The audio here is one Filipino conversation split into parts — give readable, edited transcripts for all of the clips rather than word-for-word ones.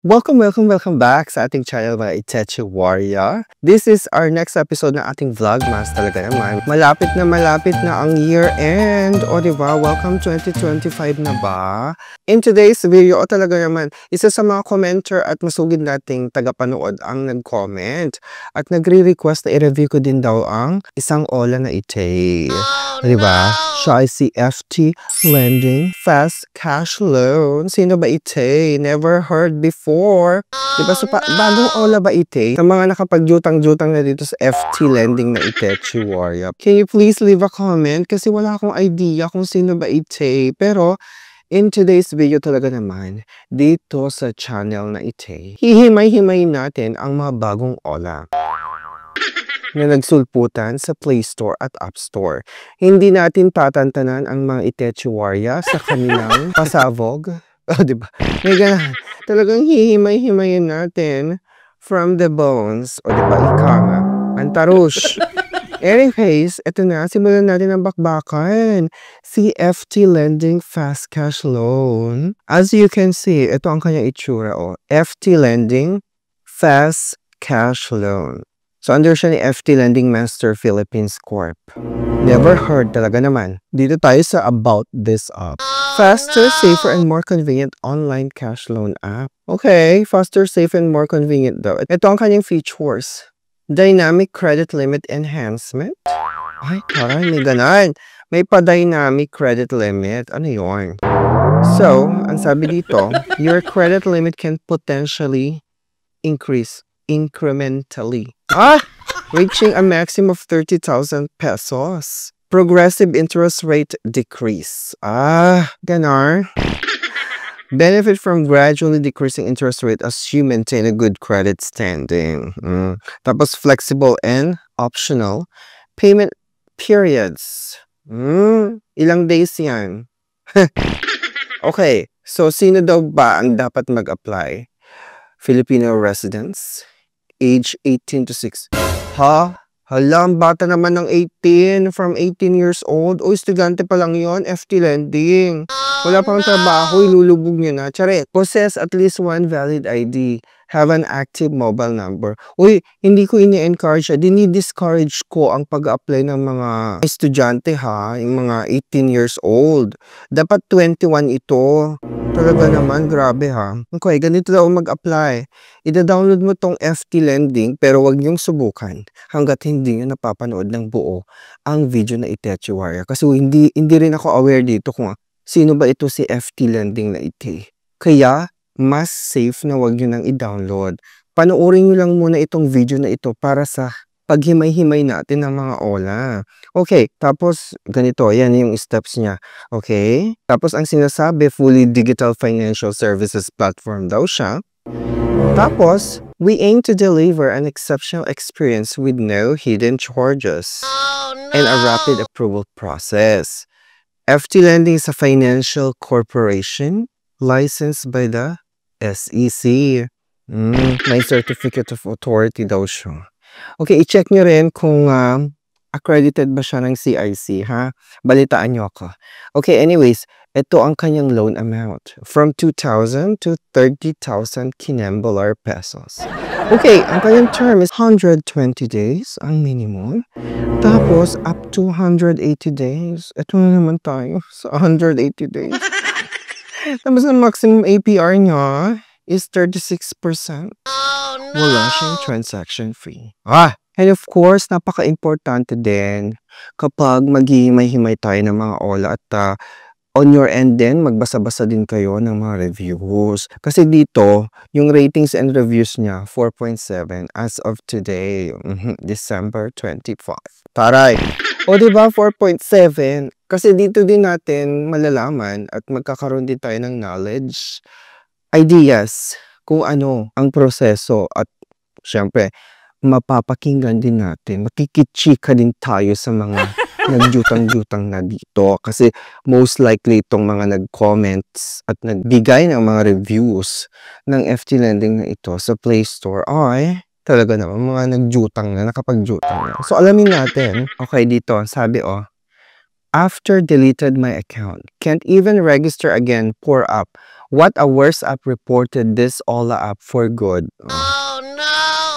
Welcome back sa ating channel mga Itechi Warrior. This is our next episode ng ating vlogmas talaga naman. Malapit na ang year end. O diba, welcome 2025 na ba? In today's video, talaga naman, isa sa mga commenter at masugid nating tagapanood ang nag-comment. At nagre-request na i-review ko din daw ang isang Ola na Ite. Diba? Siya ay si FT Lending Fast Cash Loan. Sino ba Ite? Never heard before. Diba? So, bagong Ola ba Ite? Sa mga nakapagjutang-jutang na dito sa FT Lending na Itechi Warrior. Can you please leave a comment? Kasi wala akong idea kung sino ba Ite. Pero, in today's video talaga naman, dito sa channel na Ite, hihimay-himay natin ang mga bagong Ola na nagsulputan sa Play Store at App Store. Hindi natin tatantanan ang mga Itechi Warrior sa kanilang pasabog. Oh, diba? May ganun. Talagang hihimay-himayin natin from the bones. O diba? Ika nga. Antarush. Anyways, eto na. Simulan natin ang bakbakan. FT Lending Fast Cash Loan. As you can see, ito ang kanyang itsura. Oh. FT Lending Fast Cash Loan. So, under siya ni FT Lending Master Philippines Corp. Never heard talaga naman. Dito tayo sa About This App. Faster, safer, and more convenient online cash loan app. Okay, faster, safe, and more convenient daw. Ito ang kanyang features. Dynamic credit limit enhancement. Ay, taray, may ganan. May pa-dynamic credit limit. Ano yun? So, ang sabi dito, your credit limit can potentially increase incrementally. Reaching a maximum of 30,000 pesos. Progressive interest rate decrease. Ganar. Benefit from gradually decreasing interest rate as you maintain a good credit standing. Tapos flexible and optional payment periods. Ilang days yan? Okay, so sino daw ba ang dapat mag-apply? Filipino residents, age 18 to 6. Hala, ang bata naman ng 18, from 18 years old. O, estudyante pa lang yon, FT Lending. Wala pang trabaho, ilulubog niya na. Charet. Possess at least one valid ID. Have an active mobile number. Uy, hindi ko ini-encourage siya. Dini-discourage ko ang pag-apply ng mga estudyante ha, yung mga 18 years old. Dapat 21 ito. Talaga naman, grabe ha. Okay, ganito daw mag-apply. Ida-download mo tong FT Lending pero wag niyong subukan hanggat hindi niyo napapanood ng buo ang video na Itechi Warrior. Kasi hindi rin ako aware dito kung sino ba ito si FT Lending na Ite. Kaya, mas safe na wag nyo nang i-download. Panoorin nyo lang muna itong video na ito para sa paghimay-himay natin ng mga Ola. Okay, tapos ganito, yan yung steps niya. Okay? Tapos ang sinasabi, fully digital financial services platform daw siya. Tapos, we aim to deliver an exceptional experience with no hidden charges and a rapid approval process. FT Lending is a financial corporation licensed by the SEC. May certificate of authority daw siya. Okay, i-check nyo rin kung accredited ba siya ng CIC, ha? Balitaan nyo ako. Okay, anyways, ito ang kanyang loan amount. From 2,000 to 30,000 Kinembolar pesos. Okay, ang kanyang term is 120 days, ang minimum. Tapos, up to 180 days. Ito na naman tayo sa 180 days. Tapos ang maximum APR niya is 36%. Wala siyang transaction fee. And of course, napaka-importante din kapag maghihimay-himay tayo ng mga Ola at on your end din, magbasa-basa din kayo ng mga reviews. Kasi dito, yung ratings and reviews niya, 4.7 as of today, December 25. Taray! O diba, 4.7? Kasi dito din natin malalaman at magkakaroon din tayo ng knowledge, ideas, kung ano ang proseso at syempre, mapapakinggan din natin. Makikitsika din tayo sa mga nagjutang-jutang na dito. Kasi most likely itong mga nag-comments at nagbigay ng mga reviews ng FT Lending na ito sa Play Store ay talaga naman mga nagjutang na, nakapagjutang na. So alamin natin. Okay, dito, sabi after deleted my account, can't even register again, poor app. What a worse app reported this Ola app for good. Oh no!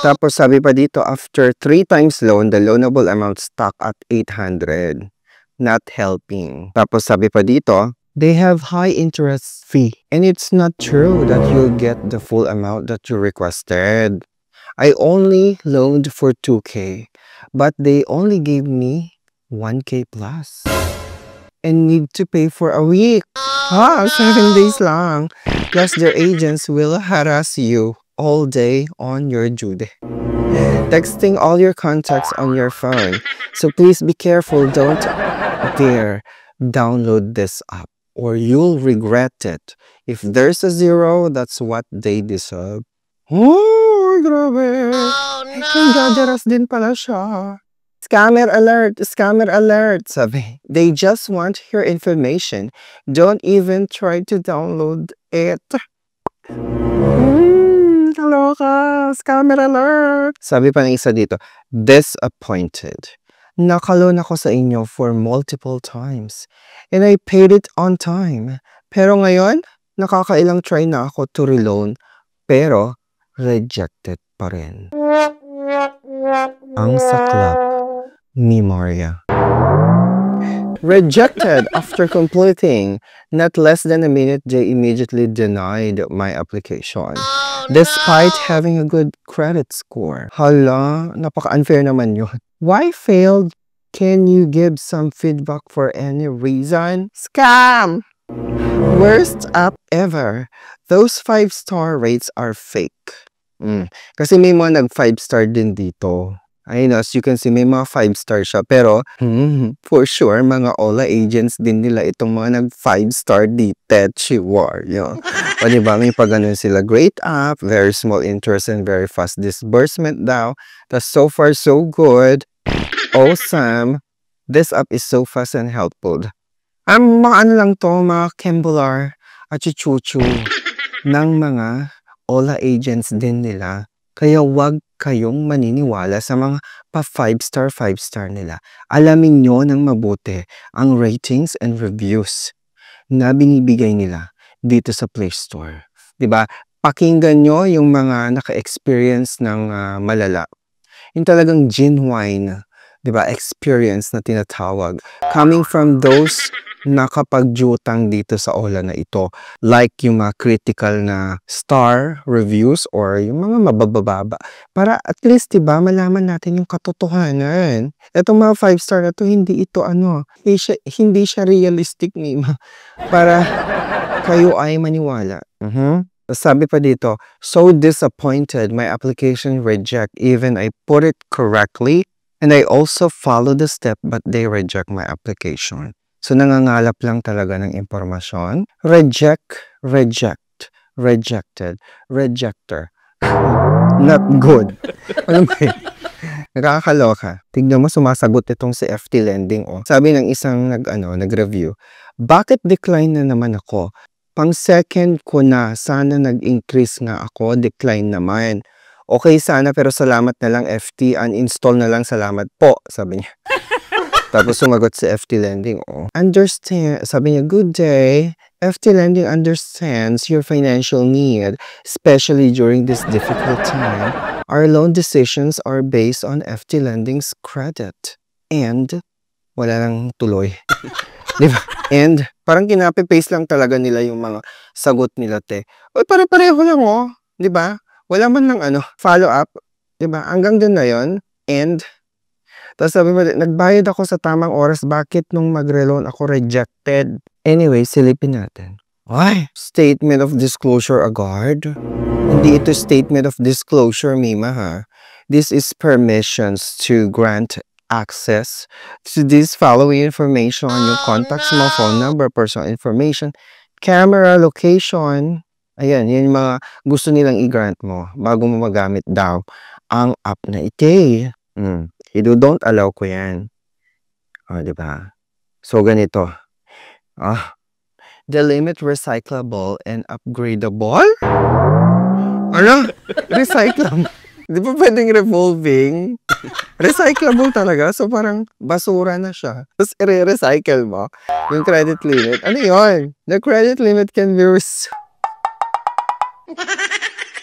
Tapos sabi pa dito, after 3 times loan, the loanable amount stuck at 800. Not helping. Tapos sabi pa dito, they have high interest fee. And it's not true that you'll get the full amount that you requested. I only loaned for 2K, but they only gave me 1K plus. And need to pay for a week. 7 days lang. Plus their agents will harass you all day on your due day. Texting all your contacts on your phone. So please be careful, don't dare download this app or you'll regret it. If there's a 0, that's what they deserve. Oh, grabe. Oh, no. Nagjajaras din pala siya. Scammer alert, sabi. They just want your information. Don't even try to download it. Kaloka, scammer alert. Sabi pa ng isa dito, disappointed. Nakaloan ako sa inyo for multiple times. And I paid it on time. Pero ngayon, nakakailang try na ako to reloan. Pero, rejected pa rin. Ang saklap ni Maria. Rejected after completing. Not less than a minute, they immediately denied my application. Despite having a good credit score. Hala, napaka-unfair naman yun. Why failed? Can you give some feedback for any reason? Scam! Worst app ever. Those 5-star rates are fake. Kasi may mga nag-5-star din dito. Ayun, as you can see, may mga 5-star siya. Pero, for sure, mga Ola agents din nila itong mga nag-5-star dito. Chihuahua. O diba, may pag-ganun sila. Great app, very small interest and very fast disbursement daw. That's so far so good. Awesome. This app is so fast and helpful. Mga ano lang to, mga Kembular at chuchu ng mga Ola agents din nila. Kaya wag kayong maniniwala sa mga pa 5-star nila. Alamin nyo ng mabuti ang ratings and reviews na binibigay nila dito sa Play Store. Diba? Pakinggan nyo yung mga naka-experience ng malala. Yung talagang genuine, diba, experience na tinatawag. Coming from those nakapagjutang dito sa Ola na ito. Like yung mga critical na star reviews or yung mga mabababa. Para at least, diba, malaman natin yung katotohanan. Itong mga 5-star na to, hindi ito hindi siya realistic ni para kayo ay maniwala. Sabi pa dito, so disappointed, my application reject even I put it correctly and I also follow the step but they reject my application. So, nangangalap lang talaga ng impormasyon. Rejected, rejector. Not good. Ano ba yun? Nakakaloka. Tignan mo, sumasagot itong si FT Lending. Sabi ng isang nag-review, bakit decline na naman ako? Pang second ko na, sana nag-increase nga ako, decline naman. Okay sana pero salamat na lang FT, uninstall na lang, salamat po, sabi niya. Tapos sumagot si FT Lending, understand, sabi niya, good day. FT Lending understands your financial need, especially during this difficult time. Our loan decisions are based on FT Lending's credit. And, wala lang tuloy. Diba? And, parang kinapi-paste lang talaga nila yung mga sagot nila, te. O, pare-pareho lang, Diba? Wala man lang follow-up. Diba? Hanggang dun na yun. And, tapos sabi mo, nagbayad ako sa tamang oras, bakit nung magre-loan ako rejected? Anyway, silipin natin. Why? Statement of disclosure agad? Hindi ito statement of disclosure, Mima, ha? This is permissions to grant access to this following information, yung contacts mo, phone number, personal information, camera, location. Ayan, yan yung mga gusto nilang i-grant mo bago mo magamit daw ang app na ito. Don't allow ko yan. Diba? So, ganito. The limit recyclable and upgradable? Ano? Recyclable. Di ba pwedeng revolving? Recyclable talaga. So, parang basura na siya. Tapos, i-recycle mo yung credit limit. Ano yun? The credit limit can be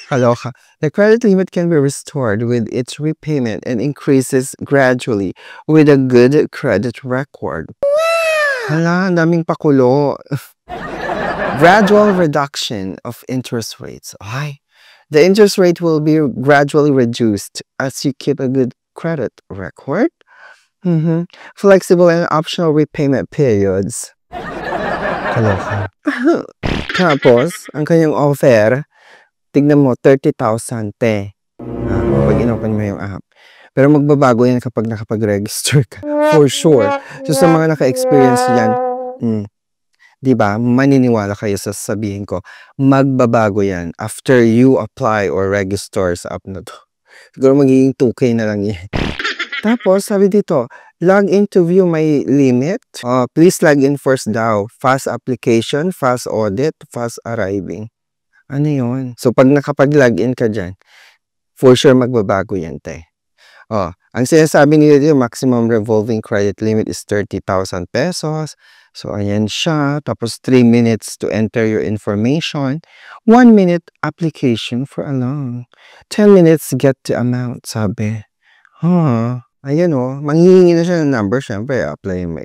Kaloka. The credit limit can be restored with its repayment and increases gradually with a good credit record. Hala, ang daming pakulo. Gradual reduction of interest rates. Ay, the interest rate will be gradually reduced as you keep a good credit record. Flexible and optional repayment periods. Kaloka. Tapos, ang kanyang offer, tignan mo, 30,000 te. Pag inopen mo yung app. Pero magbabago yan kapag nakapag-register ka. For sure. So sa mga naka-experience yan, diba, maniniwala kayo sa sasabihin ko, magbabago yan after you apply or register sa app na to. Siguro magiging 2K na lang yan. Tapos, sabi dito, log in to view my limit. Please log in first daw. Fast application, fast audit, fast arriving. Ano yun? So, pag nakapag-log in ka dyan, for sure magbabago yan, te. Ang sinasabi nila dito, maximum revolving credit limit is 30,000 pesos. So, ayan siya. Tapos, 3 minutes to enter your information. 1 minute application for a loan. 10 minutes get the amount, sabi. Ayan manghihingi na siya ng number. Siyempre, apply mo.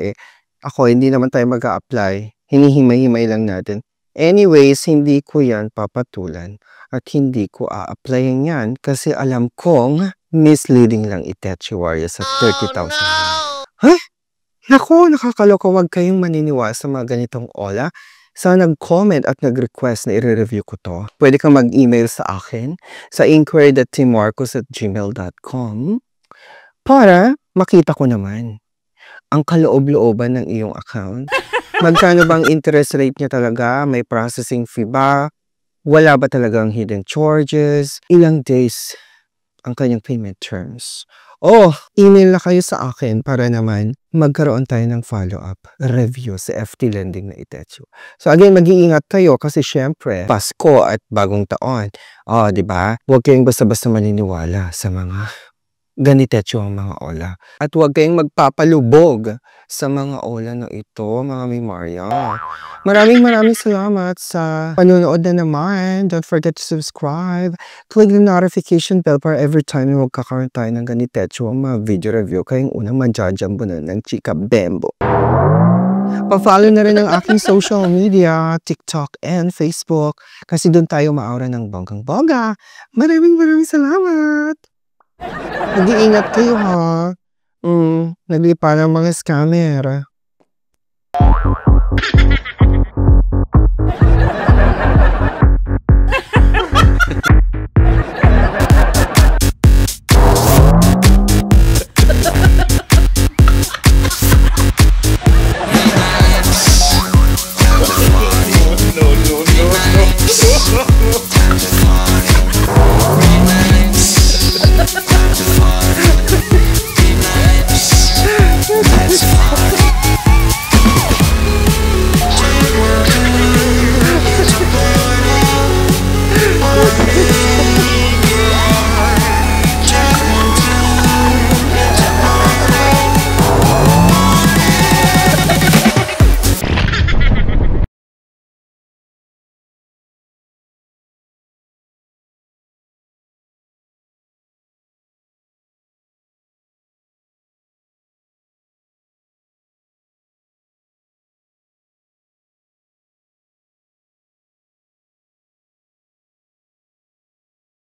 Ako, hindi naman tayo mag-a-apply. Hinihimay-himay lang natin. Anyways, hindi ko yan papatulan at hindi ko a-applyin yan kasi alam kong misleading lang Itachiwaria sa 30,000. Huh? Naku, nakakaloka, huwag kayong maniniwala sa mga ganitong ola. Sa nag-comment at nag-request na i-review ko to, pwede kang mag-email sa akin sa inquiry.teammarcos@gmail.com para makita ko naman ang kaloob-looban ng iyong account. Magkano bang interest rate niya talaga? May processing fee ba? Wala ba talagang hidden charges? Ilang days ang kanyang payment terms? Email na kayo sa akin para naman magkaroon tayo ng follow-up review sa FT Lending na Itachi. So again, mag-iingat kayo kasi syempre, Pasko at bagong taon. Diba? Huwag kayong basta-basta maniniwala sa mga ganito ang mga ola. At huwag kayong magpapalubog sa mga ola na ito, mga Mimarya. Maraming salamat sa panonood na naman. Don't forget to subscribe. Click the notification bell para every time na magkakaroon tayo ng ganito ang mga video review, kayong unang manjajambo na ng Chika Bembo. Pa-follow na rin ang aking social media, TikTok and Facebook, kasi doon tayo maaura ng bonggang-bongga. Maraming salamat! Mag-iingat kayo ha. Naglipa ng mga scammer.